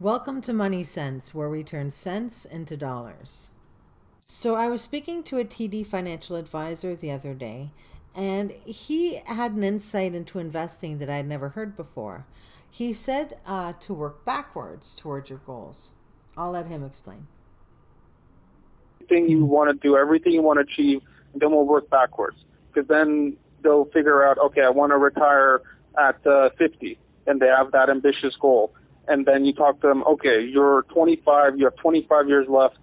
Welcome to Money Sense, where we turn cents into dollars. So, I was speaking to a TD financial advisor the other day, and he had an insight into investing that I'd never heard before. He said to work backwards towards your goals. I'll let him explain. Everything you want to do, everything you want to achieve, and then we'll work backwards. Because then they'll figure out, okay, I want to retire at 50, and they have that ambitious goal. And then you talk to them, okay, you're 25, you have 25 years left.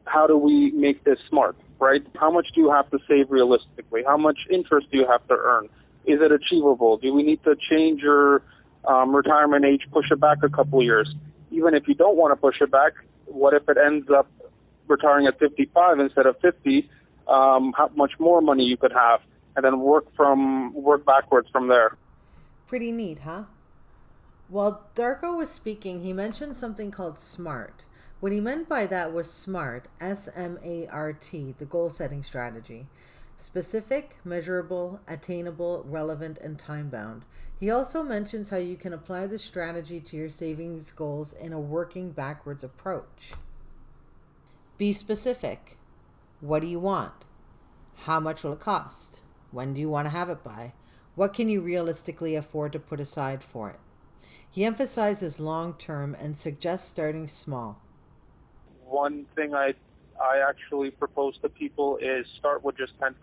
How do we make this smart, right? How much do you have to save realistically? How much interest do you have to earn? Is it achievable? Do we need to change your retirement age, push it back a couple of years? Even if you don't want to push it back, what if it ends up retiring at 55 instead of 50? How much more money you could have, and then work backwards from there. Pretty neat, huh? While Darko was speaking, he mentioned something called SMART. What he meant by that was SMART, SMART, the goal setting strategy: specific, measurable, attainable, relevant, and time bound. He also mentions how you can apply the strategy to your savings goals in a working backwards approach. Be specific. What do you want? How much will it cost? When do you want to have it by? What can you realistically afford to put aside for it? He emphasizes long term and suggests starting small. One thing I actually propose to people is start with just 10%.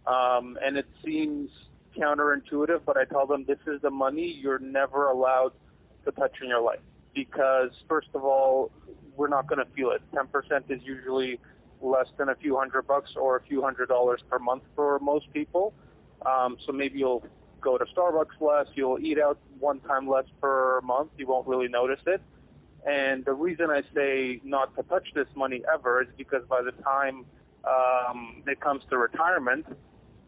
And it seems counterintuitive, but I tell them this is the money you're never allowed to touch in your life. Because, first of all, we're not going to feel it. 10% is usually less than a few $100 or a few $100 per month for most people. So maybe you'll go to Starbucks less, you'll eat out one time less per month, you won't really notice it. And the reason I say not to touch this money ever is because by the time it comes to retirement,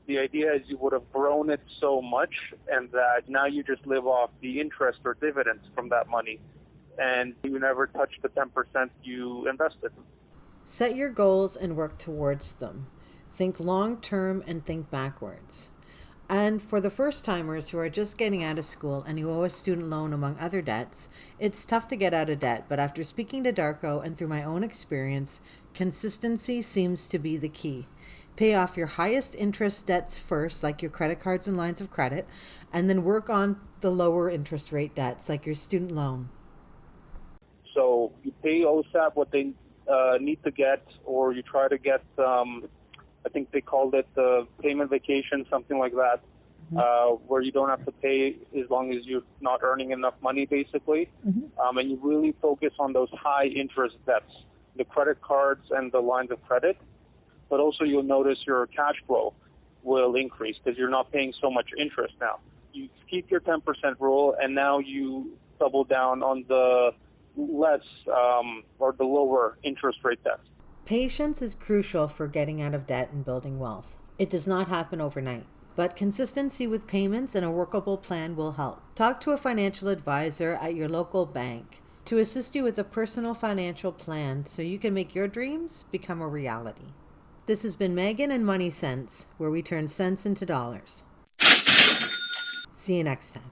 the idea is you would have grown it so much and that now you just live off the interest or dividends from that money. And you never touch the 10% you invested. Set your goals and work towards them. Think long term and think backwards. And for the first timers who are just getting out of school and who owe a student loan among other debts, it's tough to get out of debt. But after speaking to Darko and through my own experience, consistency seems to be the key. Pay off your highest interest debts first, like your credit cards and lines of credit, and then work on the lower interest rate debts, like your student loan. So you pay OSAP what they need to get, or you try to get, I think they called it the payment vacation, something like that, where you don't have to pay as long as you're not earning enough money, basically. And you really focus on those high interest debts, the credit cards and the lines of credit. But also you'll notice your cash flow will increase because you're not paying so much interest now. You keep your 10% rule, and now you double down on the less or the lower interest rate debts. Patience is crucial for getting out of debt and building wealth. It does not happen overnight, but consistency with payments and a workable plan will help. Talk to a financial advisor at your local bank to assist you with a personal financial plan so you can make your dreams become a reality. This has been Megan and Money Sense, where we turn cents into dollars. See you next time.